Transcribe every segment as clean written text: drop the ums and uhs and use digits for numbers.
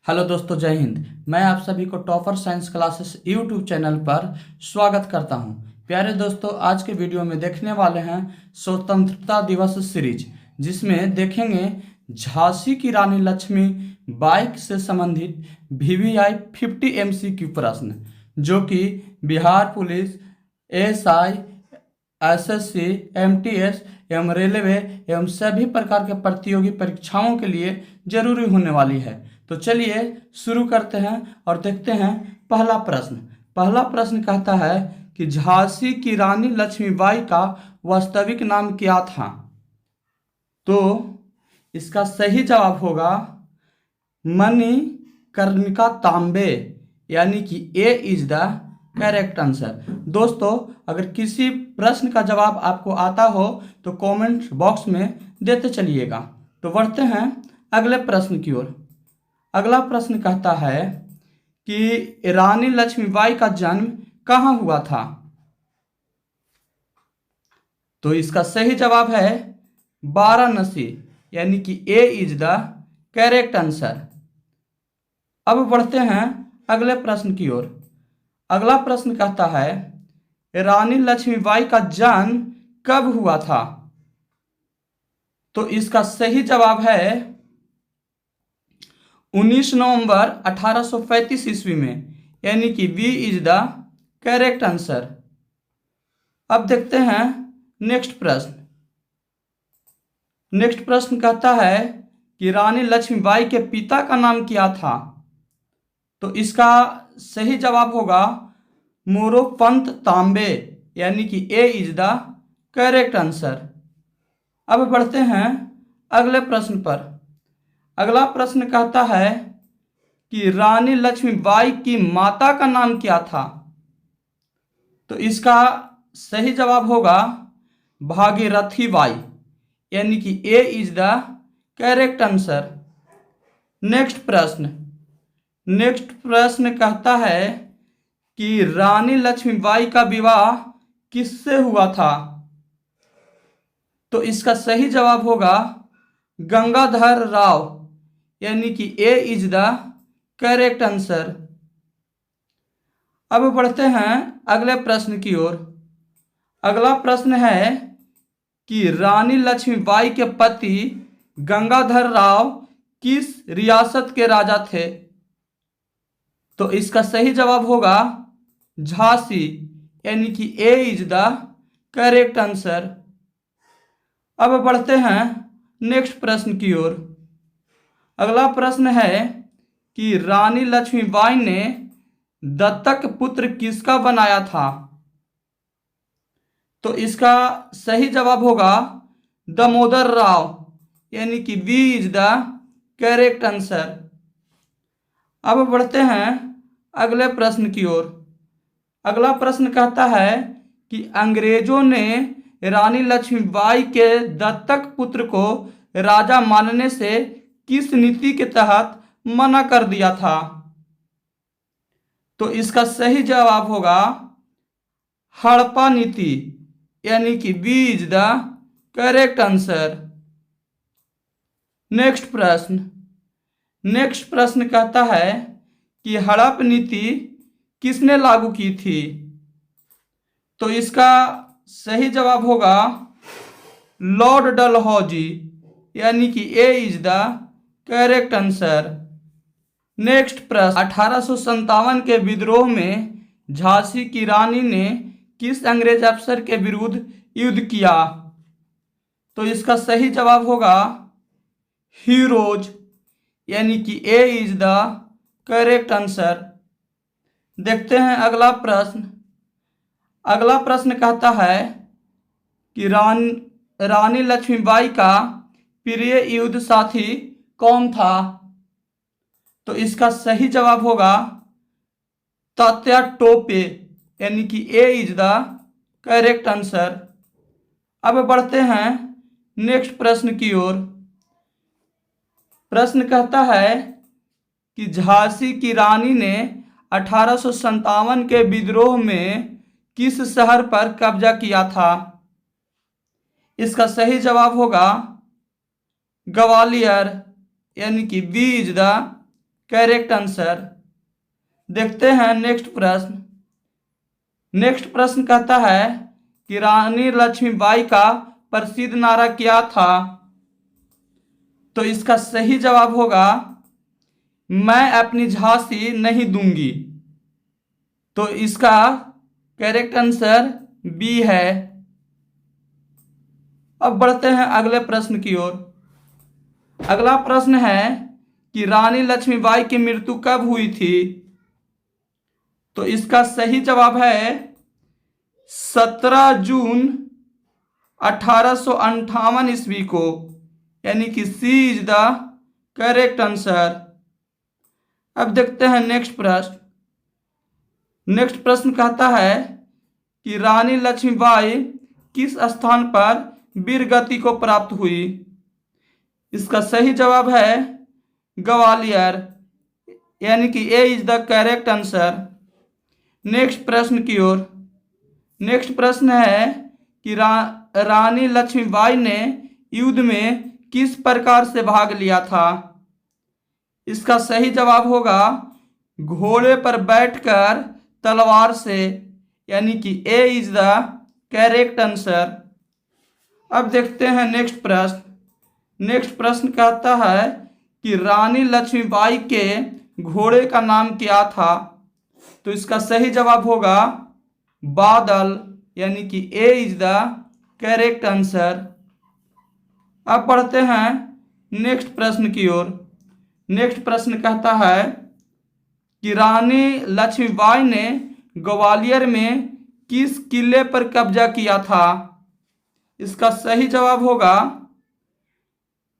Hello दोस्तों, जय हिंद। मैं आप सभी को topper science classes YouTube channel पर स्वागत करता हूं। प्यारे दोस्तों, आज के वीडियो में देखने वाले हैं स्वतंत्रता दिवस सीरीज, जिसमें देखेंगे झांसी की रानी लक्ष्मी बाई से संबंधित VVI 50 MCQ प्रश्न, जो कि Bihar police, ASI, SSC, MTS एवं रेलवे एवं सभी प्रकार के प्रतियोगी परीक्षाओं के लिए जरूरी होने वाली है। तो चलिए शुरू करते हैं और देखते हैं पहला प्रश्न। पहला प्रश्न कहता है कि झांसी की रानी लक्ष्मीबाई का वास्तविक नाम क्या था। तो इसका सही जवाब होगा मणिकर्णिका तांबे, यानी कि A is the correct answer. दोस्तों, अगर किसी प्रश्न का जवाब आपको आता हो तो कमेंट बॉक्स में देते चलिएगा। तो बढ़ते हैं अगले प्रश्न की ओर। अगला प्रश्न कहता है कि रानी लक्ष्मीबाई का जन्म कहाँ हुआ था। तो इसका सही जवाब है वाराणसी, यानी कि A is the correct answer. अब बढ़ते हैं अगले प्रश्न की ओर। अगला प्रश्न कहता है रानी लक्ष्मीबाई का जन्म कब हुआ था। तो इसका सही जवाब है 19 नवंबर 1835 ईस्वी में, यानी कि B is the correct answer. अब देखते हैं नेक्स्ट प्रश्न। नेक्स्ट प्रश्न कहता है कि रानी लक्ष्मीबाई के पिता का नाम क्या था। तो इसका सही जवाब होगा मोरोपंत तांबे, यानी कि A is the correct answer. अब बढ़ते हैं अगले प्रश्न पर। अगला प्रश्न कहता है कि रानी लक्ष्मीबाई की माता का नाम क्या था। तो इसका सही जवाब होगा भागीरथी बाई, यानी कि A is the correct answer. Next प्रश्न कहता है कि रानी लक्ष्मीबाई का विवाह किससे हुआ था। तो इसका सही जवाब होगा गंगाधर राव, यानी कि A is the correct answer. अब बढ़ते हैं अगले प्रश्न की ओर। अगला प्रश्न है कि रानी लक्ष्मीबाई के पति गंगाधर राव किस रियासत के राजा थे। तो इसका सही जवाब होगा झांसी, यानी कि A is the correct answer. अब बढ़ते हैं नेक्स्ट प्रश्न की ओर। अगला प्रश्न है कि रानी लक्ष्मीबाई ने दत्तक पुत्र किसका बनाया था। तो इसका सही जवाब होगा दामोदर राव, यानी कि B is the correct answer. अब बढ़ते हैं अगले प्रश्न की ओर। अगला प्रश्न कहता है कि अंग्रेजों ने रानी लक्ष्मीबाई के दत्तक पुत्र को राजा मानने से किस नीति के तहत मना कर दिया था। तो इसका सही जवाब होगा हड़प्पा नीति, यानी कि B is the correct answer. Next प्रश्न कहता है कि हड़प्पा नीति किसने लागू की थी। तो इसका सही जवाब होगा लॉर्ड डलहौजी, यानी कि A is the correct answer. Next प्रश्न 1857 के विद्रोह में झांसी की रानी ने किस अंग्रेज अफसर के विरुद्ध युद्ध किया। तो इसका सही जवाब होगा हीरोज, यानी कि A is the correct answer. देखते हैं अगला प्रश्न। अगला प्रश्न कहता है कि रानी लक्ष्मीबाई का प्रिय युद्ध साथी कौन था। तो इसका सही जवाब होगा तात्या टोपे, यानी कि A is the correct answer. अब बढ़ते हैं नेक्स्ट प्रश्न की ओर। प्रश्न कहता है कि झांसी की रानी ने 1857 के विद्रोह में किस शहर पर कब्जा किया था। इसका सही जवाब होगा ग्वालियर, यानी कि B is the correct answer. देखते हैं नेक्स्ट प्रश्न। नेक्स्ट प्रश्न कहता है कि रानी लक्ष्मीबाई का प्रसिद्ध नारा क्या था? तो इसका सही जवाब होगा मैं अपनी झांसी नहीं दूंगी। तो इसका करेक्ट आंसर बी है। अब बढ़ते हैं अगले प्रश्न की ओर। अगला प्रश्न है कि रानी लक्ष्मीबाई की मृत्यु कब हुई थी? तो इसका सही जवाब है 17 जून 1858 ईस्वी को, यानी कि सी इज द करेक्ट आंसर। अब देखते हैं नेक्स्ट प्रश्न। नेक्स्ट प्रश्न कहता है कि रानी लक्ष्मीबाई किस स्थान पर वीर गति को प्राप्त हुई? इसका सही जवाब है ग्वालियर, यानी कि A is the correct answer. Next प्रश्न की ओर। नेक्स्ट प्रश्न है कि रानी लक्ष्मीबाई ने युद्ध में किस प्रकार से भाग लिया था? इसका सही जवाब होगा घोड़े पर बैठकर तलवार से, यानी कि A is the correct answer. अब देखते हैं नेक्स्ट प्रश्न। नेक्स्ट प्रश्न कहता है कि रानी लक्ष्मीबाई के घोड़े का नाम क्या था? तो इसका सही जवाब होगा बादल, यानी कि A is the correct answer. अब पढ़ते हैं नेक्स्ट प्रश्न की ओर। नेक्स्ट प्रश्न कहता है कि रानी लक्ष्मीबाई ने ग्वालियर में किस किले पर कब्जा किया था? इसका सही जवाब होगा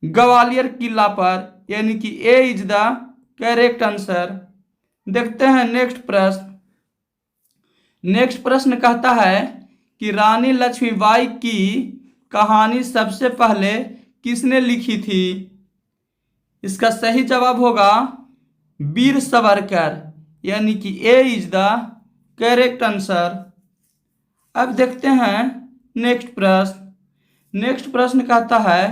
ग्वालियर किला पर, यानी कि A is the correct answer. देखते हैं नेक्स्ट प्रश्न। नेक्स्ट प्रश्न कहता है कि रानी लक्ष्मीबाई की कहानी सबसे पहले किसने लिखी थी? इसका सही जवाब होगा वीर सावरकर, यानी कि A is the correct answer. अब देखते हैं नेक्स्ट प्रश्न। नेक्स्ट प्रश्न कहता है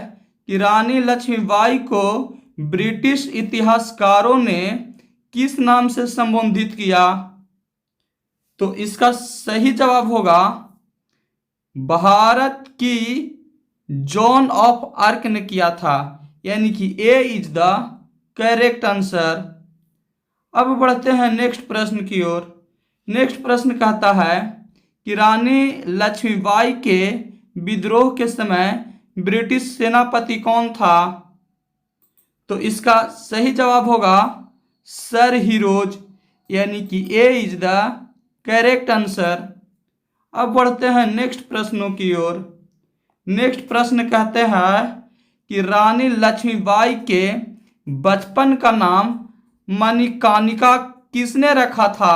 कि रानी लक्ष्मीबाई को ब्रिटिश इतिहासकारों ने किस नाम से संबोधित किया? तो इसका सही जवाब होगा भारत की जॉन ऑफ आर्क ने किया था, यानी कि A is the correct answer. अब बढ़ते हैं नेक्स्ट प्रश्न की ओर। नेक्स्ट प्रश्न कहता है कि रानी लक्ष्मीबाई के विद्रोह के समय ब्रिटिश सेनापति कौन था? तो इसका सही जवाब होगा सर हिरोज, यानी कि A is the correct answer. अब बढ़ते हैं नेक्स्ट प्रश्नों की ओर। नेक्स्ट प्रश्न कहते हैं कि रानी लक्ष्मीबाई के बचपन का नाम मणिकर्णिका किसने रखा था?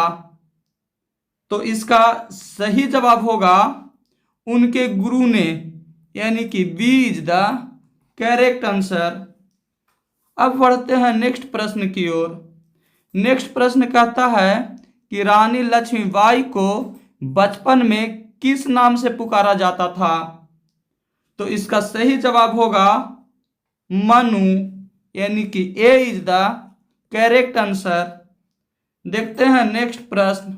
तो इसका सही जवाब होगा उनके गुरु ने, यानी कि B is the correct answer. अब बढ़ते हैं नेक्स्ट प्रश्न की ओर। नेक्स्ट प्रश्न कहता है कि रानी लक्ष्मीबाई को बचपन में किस नाम से पुकारा जाता था? तो इसका सही जवाब होगा मनु, यानी कि A is the correct answer. देखते हैं नेक्स्ट प्रश्न।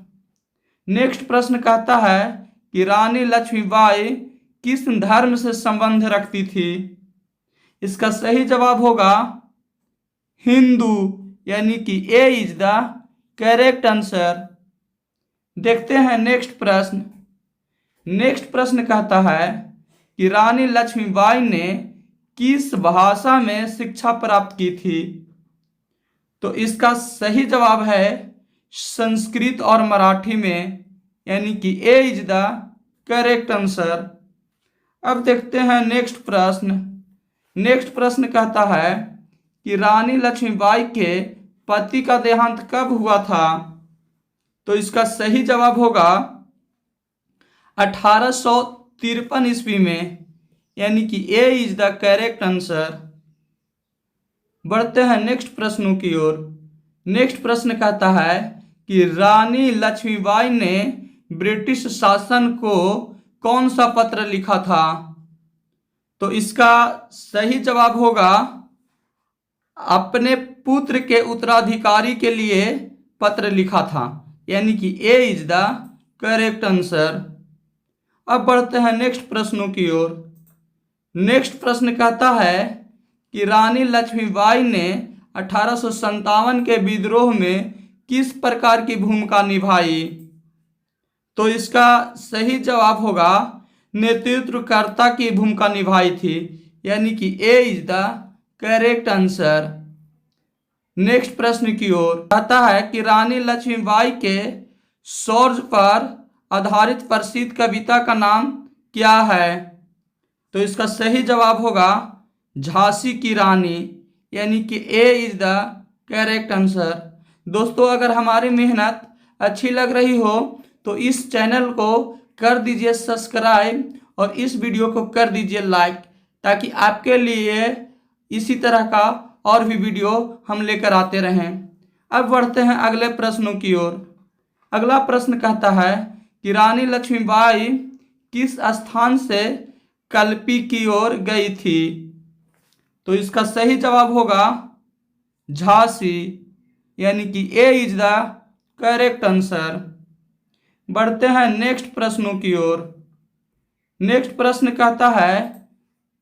नेक्स्ट प्रश्न कहता है कि रानी लक्ष्मीबाई किस धर्म से संबंध रखती थी? इसका सही जवाब होगा हिंदू, यानी कि A is the correct answer. देखते हैं नेक्स्ट प्रश्न। नेक्स्ट प्रश्न कहता है कि रानी लक्ष्मीबाई ने किस भाषा में शिक्षा प्राप्त की थी? तो इसका सही जवाब है संस्कृत और मराठी में, यानी कि A is the correct answer. अब देखते हैं नेक्स्ट प्रश्न। नेक्स्ट प्रश्न कहता है कि रानी लक्ष्मीबाई के पति का देहांत कब हुआ था? तो इसका सही जवाब होगा 1853 ईस्वी में, यानी कि A is the correct answer. बढ़ते हैं नेक्स्ट प्रश्नों की ओर। नेक्स्ट प्रश्न कहता है कि रानी लक्ष्मीबाई ने ब्रिटिश शासन को कौन सा पत्र लिखा था? तो इसका सही जवाब होगा अपने पुत्र के उत्तराधिकारी के लिए पत्र लिखा था, यानी कि A is the correct answer. अब बढ़ते हैं नेक्स्ट प्रश्नों की ओर। नेक्स्ट प्रश्न कहता है कि रानी लक्ष्मीबाई ने 1857 के विद्रोह में किस प्रकार की भूमिका निभाई? तो इसका सही जवाब होगा नेतृत्वकर्ता की भूमिका निभाई थी, यानी कि A is the correct answer. Next प्रश्न की ओर कहता है कि रानी लक्ष्मीबाई के शौर्य पर आधारित प्रसिद्ध कविता का नाम क्या है? तो इसका सही जवाब होगा झांसी की रानी, यानी कि A is the correct answer. दोस्तों, अगर हमारी मेहनत अच्छी लग रही हो तो इस चैनल को कर दीजिए सब्सक्राइब और इस वीडियो को कर दीजिए लाइक, ताकि आपके लिए इसी तरह का और भी वीडियो हम लेकर आते रहें। अब बढ़ते हैं अगले प्रश्नों की ओर। अगला प्रश्न कहता है कि रानी लक्ष्मीबाई किस स्थान से कल्पी की ओर गई थी? तो इसका सही जवाब होगा झांसी, यानी कि A is the correct answer. बढ़ते हैं नेक्स्ट प्रश्नों की ओर। नेक्स्ट प्रश्न कहता है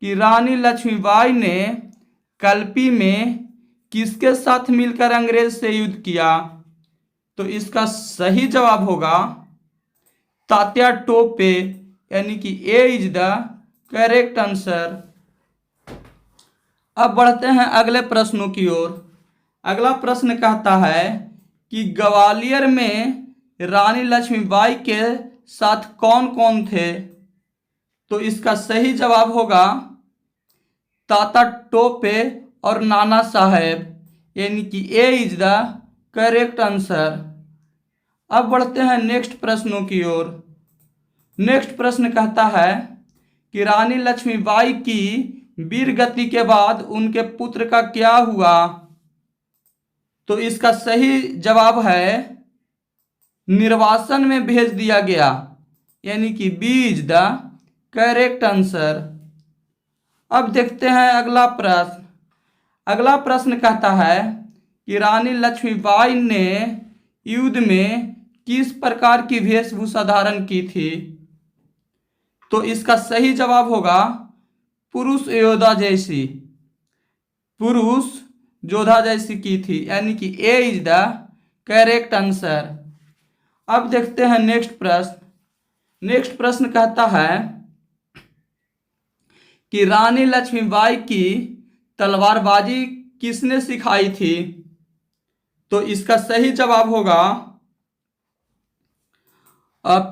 कि रानी लक्ष्मीबाई ने कल्पी में किसके साथ मिलकर अंग्रेज से युद्ध किया? तो इसका सही जवाब होगा तात्या टोपे, यानी कि A is the correct answer. अब बढ़ते हैं अगले प्रश्नों की ओर। अगला प्रश्न कहता है कि ग्वालियर में रानी लक्ष्मीबाई के साथ कौन कौन थे? तो इसका सही जवाब होगा तात्या टोपे और नाना साहेब, यानी कि A is the correct answer. अब बढ़ते हैं नेक्स्ट प्रश्नों की ओर। नेक्स्ट प्रश्न कहता है कि रानी लक्ष्मीबाई की वीर गति के बाद उनके पुत्र का क्या हुआ? तो इसका सही जवाब है निर्वासन में भेज दिया गया, यानी कि B is the correct answer. अब देखते हैं अगला प्रश्न। अगला प्रश्न कहता है कि रानी लक्ष्मीबाई ने युद्ध में किस प्रकार की वेशभूषा धारण की थी? तो इसका सही जवाब होगा पुरुष योद्धा जैसी, पुरुष योद्धा जैसी की थी, यानी कि A is the correct answer. अब देखते हैं नेक्स्ट प्रश्न। नेक्स्ट प्रश्न कहता है कि रानी लक्ष्मीबाई की तलवारबाजी किसने सिखाई थी? तो इसका सही जवाब होगा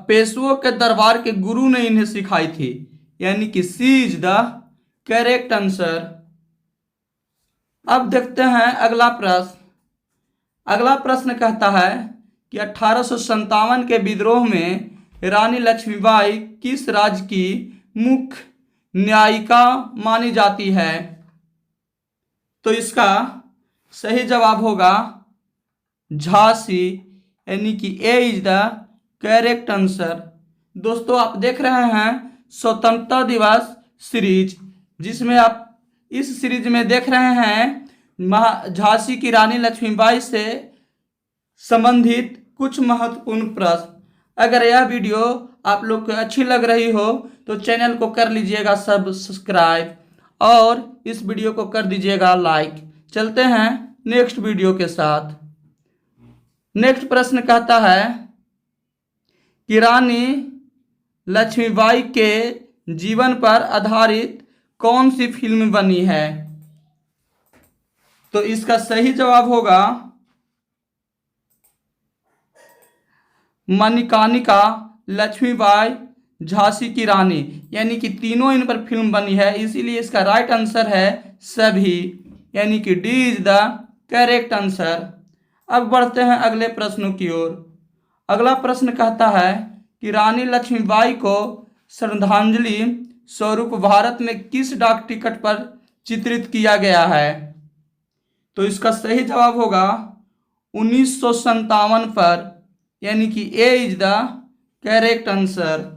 पेशवों के दरबार के गुरु ने इन्हें सिखाई थी, यानी कि सी इज द करेक्ट आंसर। अब देखते हैं अगला प्रश्न। अगला प्रश्न कहता है कि 1857 के विद्रोह में रानी लक्ष्मीबाई किस राज्य की मुख्य न्यायिका मानी जाती है? तो इसका सही जवाब होगा झांसी, यानी कि A is the correct answer. दोस्तों, आप देख रहे हैं स्वतंत्रता दिवस सीरीज, जिसमें आप इस सीरीज में देख रहे हैं झांसी की रानी लक्ष्मीबाई से संबंधित कुछ महत्वपूर्ण प्रश्न। अगर यह वीडियो आप लोग को अच्छी लग रही हो तो चैनल को कर लीजिएगा सब्सक्राइब और इस वीडियो को कर दीजिएगा लाइक। चलते हैं नेक्स्ट वीडियो के साथ। नेक्स्ट प्रश्न कहता है कि रानी लक्ष्मीबाई के जीवन पर आधारित कौन सी फिल्म बनी है? तो इसका सही जवाब होगा मणिकर्णिका, लक्ष्मीबाई, झांसी की रानी, यानी कि तीनों इन पर फिल्म बनी है, इसीलिए इसका राइट आंसर है सभी, यानी कि D is the correct answer. अब बढ़ते हैं अगले प्रश्नों की ओर। अगला प्रश्न कहता है कि रानी लक्ष्मीबाई को श्रद्धांजलि स्वरूप भारत में किस डाक टिकट पर चित्रित किया गया है? तो इसका सही जवाब होगा 1957 पर, यानी कि A is the correct answer.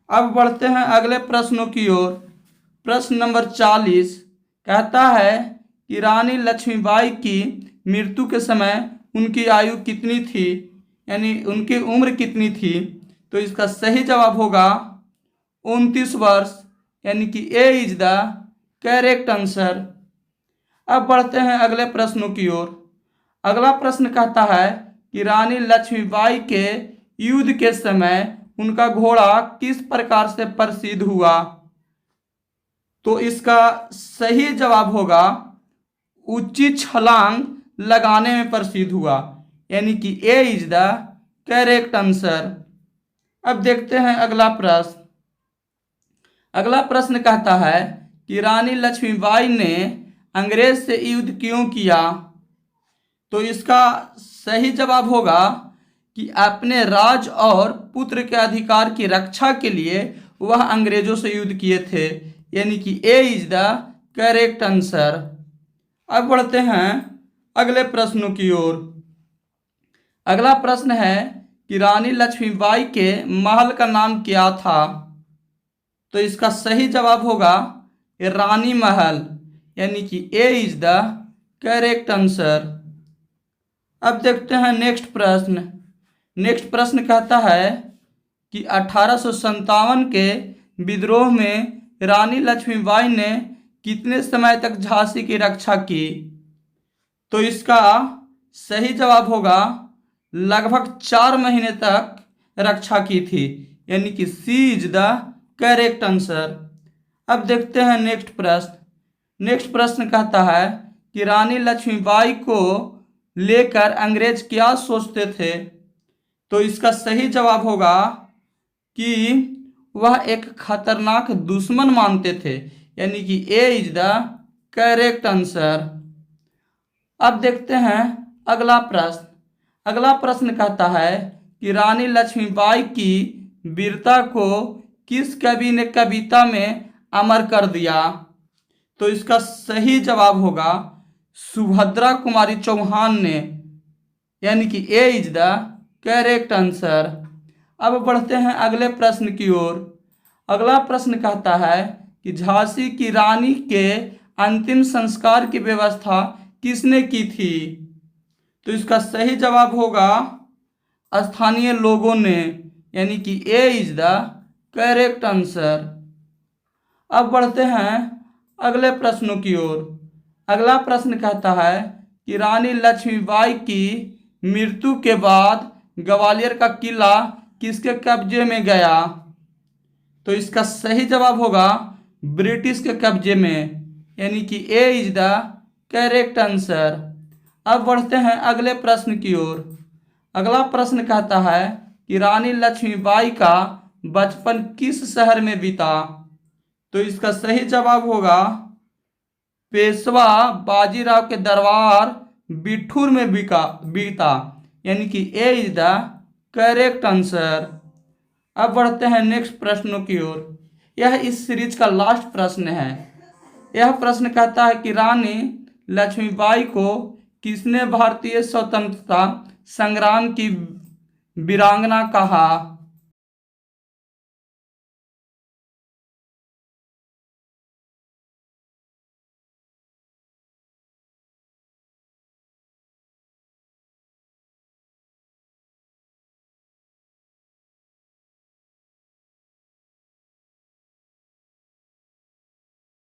अब बढ़ते हैं अगले प्रश्नों की ओर। प्रश्न नंबर 40 कहता है कि रानी लक्ष्मीबाई की मृत्यु के समय उनकी आयु कितनी थी, यानी उनकी उम्र कितनी थी। तो इसका सही जवाब होगा 29 वर्ष, यानी कि A is the correct answer. अब बढ़ते हैं अगले प्रश्नों की ओर। अगला प्रश्न कहता है कि रानी लक्ष्मीबाई के युद्ध के समय उनका घोड़ा किस प्रकार से प्रसिद्ध हुआ। तो इसका सही जवाब होगा ऊंची छलांग लगाने में प्रसिद्ध हुआ, यानी कि A is the correct answer. अब देखते हैं अगला प्रश्न। अगला प्रश्न कहता है कि रानी लक्ष्मीबाई ने अंग्रेज से युद्ध क्यों किया। तो इसका सही जवाब होगा कि अपने राज और पुत्र के अधिकार की रक्षा के लिए वह अंग्रेजों से युद्ध किए थे, यानी कि A is the correct answer. अब बढ़ते हैं अगले प्रश्नों की ओर। अगला प्रश्न है कि रानी लक्ष्मीबाई के महल का नाम क्या था। तो इसका सही जवाब होगा रानी महल, यानी कि A is the correct answer. अब देखते हैं नेक्स्ट प्रश्न। नेक्स्ट प्रश्न कहता है कि 1857 के विद्रोह में रानी लक्ष्मीबाई ने कितने समय तक झांसी की रक्षा की। तो इसका सही जवाब होगा लगभग 4 महीने तक रक्षा की थी, यानी कि सी इज द करेक्ट आंसर। अब देखते हैं नेक्स्ट प्रश्न। नेक्स्ट प्रश्न कहता है कि रानी लक्ष्मीबाई को लेकर अंग्रेज क्या सोचते थे। तो इसका सही जवाब होगा कि वह एक खतरनाक दुश्मन मानते थे, यानी कि A is the correct answer. अब देखते हैं अगला प्रश्न। अगला प्रश्न कहता है कि रानी लक्ष्मीबाई की वीरता को किस कवि ने कविता में अमर कर दिया। तो इसका सही जवाब होगा सुभद्रा कुमारी चौहान ने, यानी कि A is the correct answer. अब बढ़ते हैं अगले प्रश्न की ओर। अगला प्रश्न कहता है कि झांसी की रानी के अंतिम संस्कार की व्यवस्था किसने की थी। तो इसका सही जवाब होगा स्थानीय लोगों ने, यानी कि A is the correct answer. अब बढ़ते हैं अगले प्रश्नों की ओर। अगला प्रश्न कहता है कि रानी लक्ष्मीबाई की मृत्यु के बाद ग्वालियर का किला किसके कब्जे में गया। तो इसका सही जवाब होगा ब्रिटिश के कब्जे में, यानी कि A is the correct answer. अब बढ़ते हैं अगले प्रश्न की ओर। अगला प्रश्न कहता है कि रानी लक्ष्मीबाई का बचपन किस शहर में बीता। तो इसका सही जवाब होगा पेशवा बाजीराव के दरबार बिठूर में बीता, यानी कि A is the correct answer. अब बढ़ते हैं नेक्स्ट प्रश्नों की ओर। यह इस सीरीज का लास्ट प्रश्न है। यह प्रश्न कहता है कि रानी लक्ष्मीबाई को किसने भारतीय स्वतंत्रता संग्राम की वीरांगना कहा।